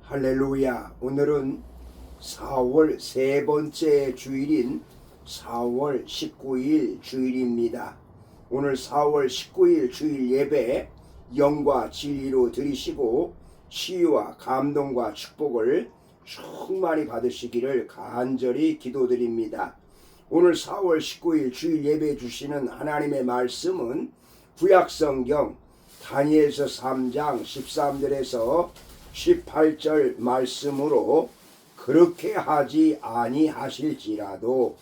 할렐루야. 오늘은 4월 세 번째 주일인 4월 19일 주일입니다. 오늘 4월 19일 주일 예배 영과 진리로 드리시고 치유와 감동과 축복을 충만히 받으시기를 간절히 기도드립니다. 오늘 4월 19일 주일 예배 주시는 하나님의 말씀은 구약성경 다니엘서 3장 13절에서 18절 말씀으로 그렇게 하지 아니하실지라도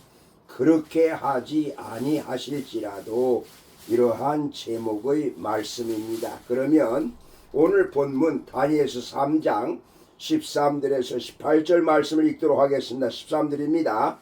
이러한 제목의 말씀입니다. 그러면 오늘 본문 다니엘서 3장 13절에서 18절 말씀을 읽도록 하겠습니다. 13절입니다.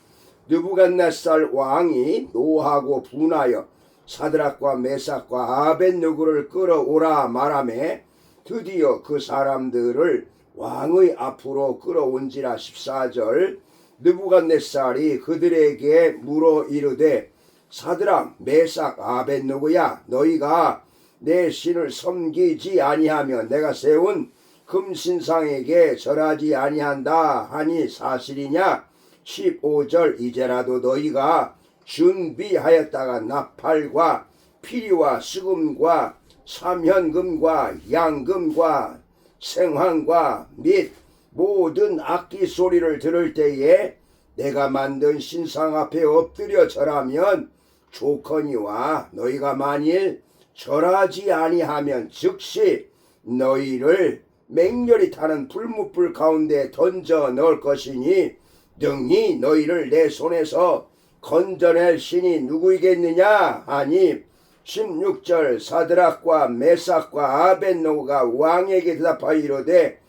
느부갓네살 왕이 노하고 분하여 사드락과 메삭과 아벳느고를 끌어오라 말하매 드디어 그 사람들을 왕의 앞으로 끌어온지라. 14절 느부갓네살이 그들에게 물어 이르되 사드락 메삭 아벳느고야, 너희가 내 신을 섬기지 아니하며 내가 세운 금신상에게 절하지 아니한다 하니 사실이냐. 15절 이제라도 너희가 준비하였다가 나팔과 피리와 수금과 삼현금과 양금과 생황과 및 모든 악기 소리를 들을 때에 내가 만든 신상 앞에 엎드려 절하면 좋거니와 너희가 만일 절하지 아니하면 즉시 너희를 맹렬히 타는 불뭇불 가운데 던져 넣을 것이니 능히 너희를 내 손에서 건져낼 신이 누구이겠느냐 하니 16절 사드락과 메삭과 아벳느고가 왕에게 대답하여 이르되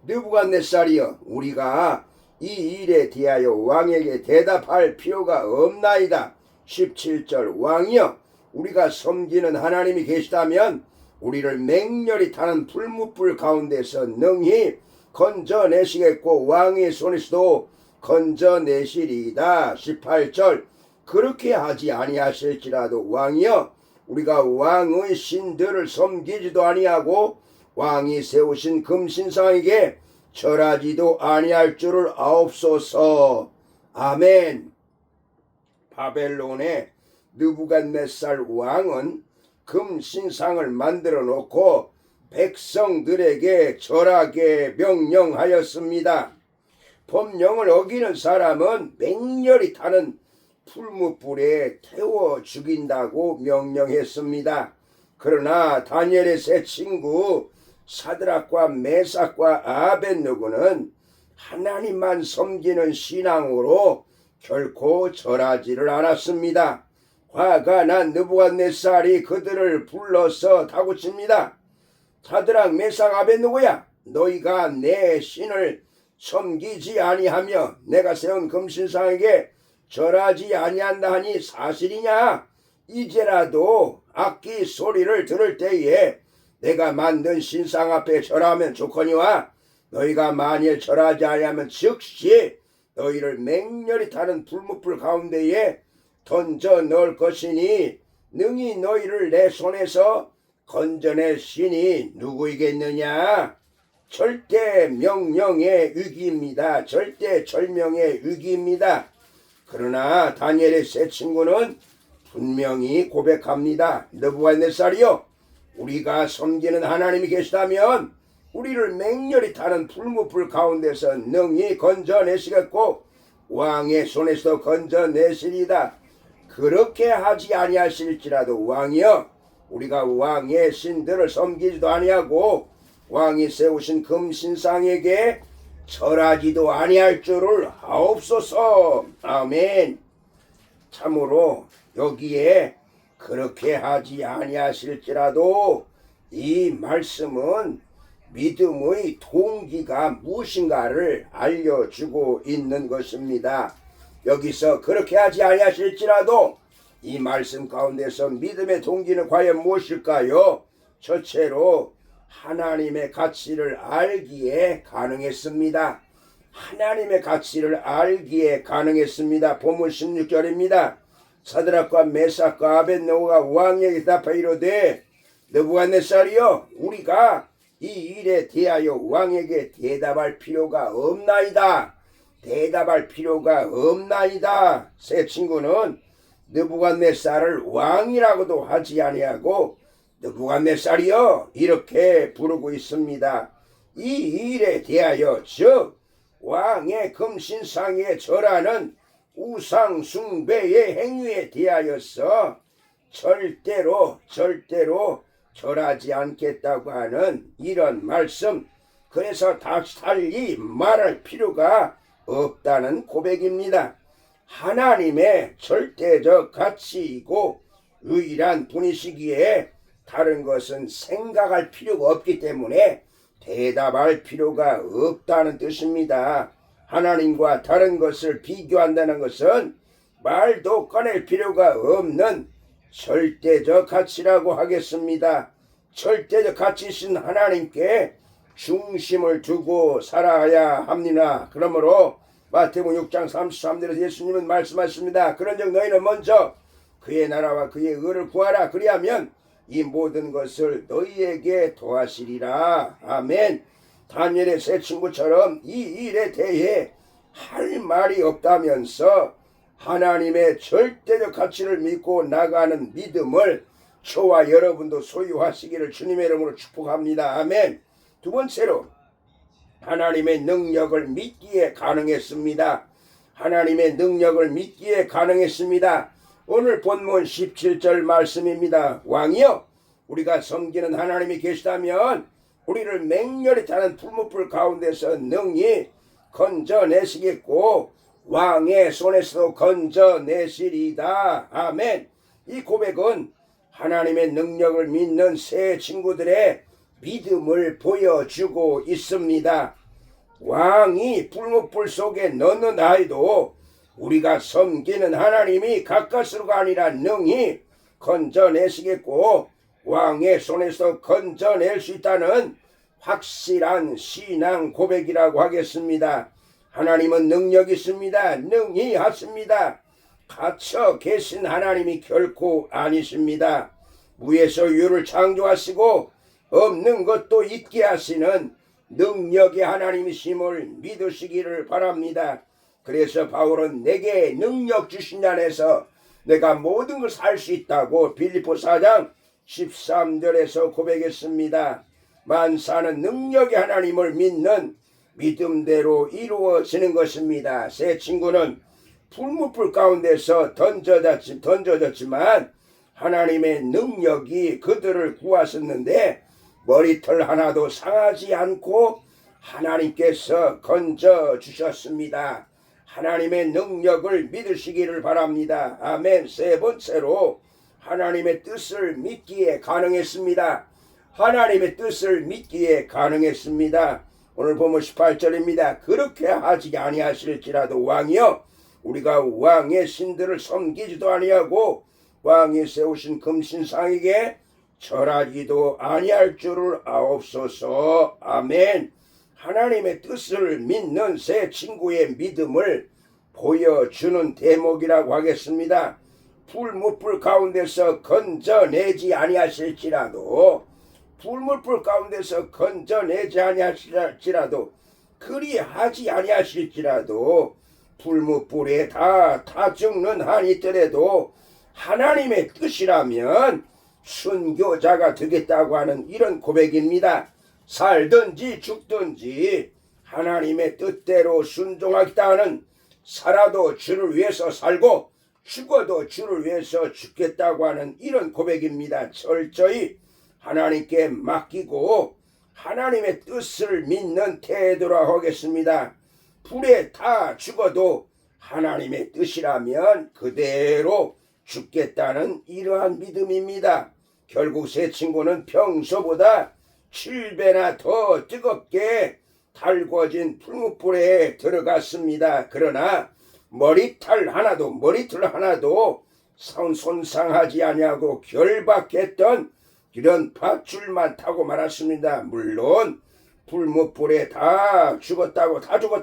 느부갓네살이여, 우리가 이 일에 대하여 왕에게 대답할 필요가 없나이다. 17절 왕이여, 우리가 섬기는 하나님이 계시다면 우리를 맹렬히 타는 불뭇불 가운데서 능히 건져내시겠고 왕의 손에서도 건져내시리이다. 18절 그렇게 하지 아니하실지라도 왕이여, 우리가 왕의 신들을 섬기지도 아니하고 왕이 세우신 금신상에게 절하지도 아니할 줄을 아옵소서. 아멘. 바벨론의 느부갓네살 왕은 금신상을 만들어 놓고 백성들에게 절하게 명령하였습니다. 법령을 어기는 사람은 맹렬히 타는 풀무불에 태워 죽인다고 명령했습니다. 그러나 다니엘의 세 친구 사드락과 메삭과 아벳느고는 하나님만 섬기는 신앙으로 결코 절하지를 않았습니다. 화가 난 느부갓네살이 그들을 불러서 다구칩니다. 사드락 메삭 아벳느고야, 너희가 내 신을 섬기지 아니하며 내가 세운 금신상에게 절하지 아니한다 하니 사실이냐. 이제라도 악기 소리를 들을 때에 내가 만든 신상 앞에 절하면 좋거니와 너희가 만일 절하지 아니하면 즉시 너희를 맹렬히 타는 불뭇불 가운데에 던져 넣을 것이니 능히 너희를 내 손에서 건져낼 신이 누구이겠느냐. 절대 명령의 위기입니다. 절대 절명의 위기입니다. 그러나 다니엘의 세 친구는 분명히 고백합니다. 느부갓네살이여, 우리가 섬기는 하나님이 계시다면 우리를 맹렬히 타는 불뭇불 가운데서 능히 건져내시겠고 왕의 손에서 건져내시리다. 그렇게 하지 아니하실지라도 왕이여, 우리가 왕의 신들을 섬기지도 아니하고 왕이 세우신 금신상에게 절하지도 아니할 줄을 하옵소서. 아멘. 참으로 여기에 그렇게 하지 아니하실지라도 이 말씀은 믿음의 동기가 무엇인가를 알려주고 있는 것입니다. 여기서 그렇게 하지 아니하실지라도 이 말씀 가운데서 믿음의 동기는 과연 무엇일까요? 첫째로 하나님의 가치를 알기에 가능했습니다. 하나님의 가치를 알기에 가능했습니다. 본문 16절입니다. 사드락과 메삭과 아벳느고가 왕에게 대답하여 이르되 느부갓네살이여, 우리가 이 일에 대하여 왕에게 대답할 필요가 없나이다. 대답할 필요가 없나이다. 새 친구는 느부갓네살을 왕이라고도 하지 아니하고 느부갓네살이여 이렇게 부르고 있습니다. 이 일에 대하여 즉 왕의 금신상에 절하는 우상 숭배의 행위에 대하여서 절대로 절하지 않겠다고 하는 이런 말씀, 그래서 달리 말할 필요가 없다는 고백입니다. 하나님의 절대적 가치이고 유일한 분이시기에 다른 것은 생각할 필요가 없기 때문에 대답할 필요가 없다는 뜻입니다. 하나님과 다른 것을 비교한다는 것은 말도 꺼낼 필요가 없는 절대적 가치라고 하겠습니다. 절대적 가치이신 하나님께 중심을 두고 살아야 합니다. 그러므로 마태복음 6장 33절에서 예수님은 말씀하십니다. 그런즉 너희는 먼저 그의 나라와 그의 의를 구하라. 그리하면 이 모든 것을 너희에게 더하시리라. 아멘. 다니엘의 새 친구처럼 이 일에 대해 할 말이 없다면서 하나님의 절대적 가치를 믿고 나가는 믿음을 저와 여러분도 소유하시기를 주님의 이름으로 축복합니다. 아멘. 두 번째로 하나님의 능력을 믿기에 가능했습니다. 하나님의 능력을 믿기에 가능했습니다. 오늘 본문 17절 말씀입니다. 왕이여 우리가 섬기는 하나님이 계시다면 우리를 맹렬히 타는 풀무불 가운데서 능히 건져내시겠고 왕의 손에서도 건져내시리다. 아멘. 이 고백은 하나님의 능력을 믿는 새 친구들의 믿음을 보여주고 있습니다. 왕이 풀무불 속에 넣는 아이도 우리가 섬기는 하나님이 가까스로가 아니라 능히 건져내시겠고 왕의 손에서 건져낼 수 있다는 확실한 신앙 고백이라고 하겠습니다. 하나님은 능력이 있습니다. 능히 하십니다. 갇혀 계신 하나님이 결코 아니십니다. 무에서 유를 창조하시고 없는 것도 있게 하시는 능력의 하나님이심을 믿으시기를 바랍니다. 그래서 바울은 내게 능력 주신 안에서 내가 모든 것을 할 수 있다고 빌립보 4장 13절에서 고백했습니다. 만사는 능력의 하나님을 믿는 믿음대로 이루어지는 것입니다. 새 친구는 풀무불 가운데서 던져졌지만 하나님의 능력이 그들을 구하셨는데 머리털 하나도 상하지 않고 하나님께서 건져주셨습니다. 하나님의 능력을 믿으시기를 바랍니다. 아멘. 세 번째로 하나님의 뜻을 믿기에 가능했습니다. 하나님의 뜻을 믿기에 가능했습니다. 오늘 보면 18절입니다. 그렇게 하지 아니하실지라도 왕이여 우리가 왕의 신들을 섬기지도 아니하고 왕이 세우신 금신상에게 절하지도 아니할 줄을 아옵소서. 아멘. 하나님의 뜻을 믿는 새 친구의 믿음을 보여주는 대목이라고 하겠습니다. 풀무불 가운데서 건져내지 아니하실지라도 풀무불 가운데서 건져내지 아니하실지라도 그리하지 아니하실지라도 풀무불에 다 죽는 한이 있더라도 하나님의 뜻이라면 순교자가 되겠다고 하는 이런 고백입니다. 살든지 죽든지 하나님의 뜻대로 순종하겠다는 살아도 주를 위해서 살고 죽어도 주를 위해서 죽겠다고 하는 이런 고백입니다. 철저히 하나님께 맡기고 하나님의 뜻을 믿는 태도라 하겠습니다. 불에 다 죽어도 하나님의 뜻이라면 그대로 죽겠다는 이러한 믿음입니다. 결국 새 친구는 평소보다 7배나 더 뜨겁게 달궈진 풀무불에 들어갔습니다. 그러나 머리털 하나도 손상하지 아니하고 결박했던 이런 밧줄만 타고 말았습니다. 물론 풀무불에 다 죽었다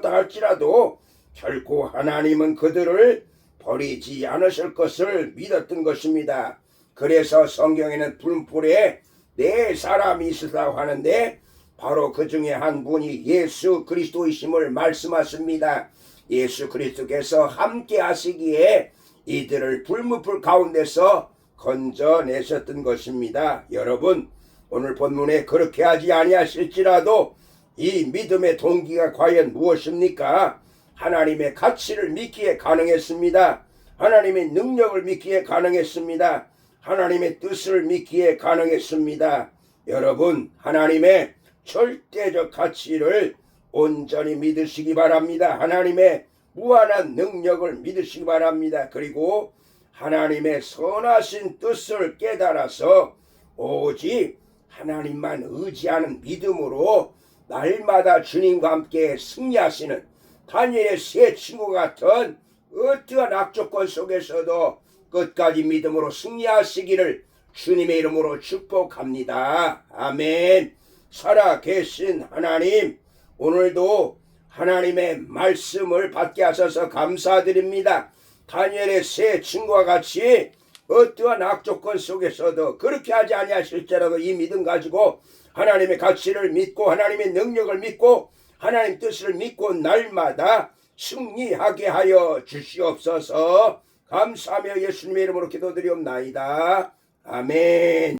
할지라도 결코 하나님은 그들을 버리지 않으실 것을 믿었던 것입니다. 그래서 성경에는 풀무불에 네 사람이 있었다고 하는데 바로 그 중에 한 분이 예수 그리스도이심을 말씀하십니다. 예수 그리스도께서 함께 하시기에 이들을 불무불 가운데서 건져내셨던 것입니다. 여러분, 오늘 본문에 그렇게 하지 아니하실지라도 이 믿음의 동기가 과연 무엇입니까? 하나님의 가치를 믿기에 가능했습니다. 하나님의 능력을 믿기에 가능했습니다. 하나님의 뜻을 믿기에 가능했습니다. 여러분, 하나님의 절대적 가치를 온전히 믿으시기 바랍니다. 하나님의 무한한 능력을 믿으시기 바랍니다. 그리고 하나님의 선하신 뜻을 깨달아서 오직 하나님만 의지하는 믿음으로 날마다 주님과 함께 승리하시는 다니엘의 세 친구 같은 어떠한 악조건 속에서도 끝까지 믿음으로 승리하시기를 주님의 이름으로 축복합니다. 아멘. 살아계신 하나님, 오늘도 하나님의 말씀을 받게 하셔서 감사드립니다. 다니엘의 세 친구와 같이 어떠한 악조건 속에서도 그렇게 하지 아니하실지라도 이 믿음 가지고 하나님의 가치를 믿고 하나님의 능력을 믿고 하나님 뜻을 믿고 날마다 승리하게 하여 주시옵소서. 감사하며 예수님의 이름으로 기도드리옵나이다. 아멘.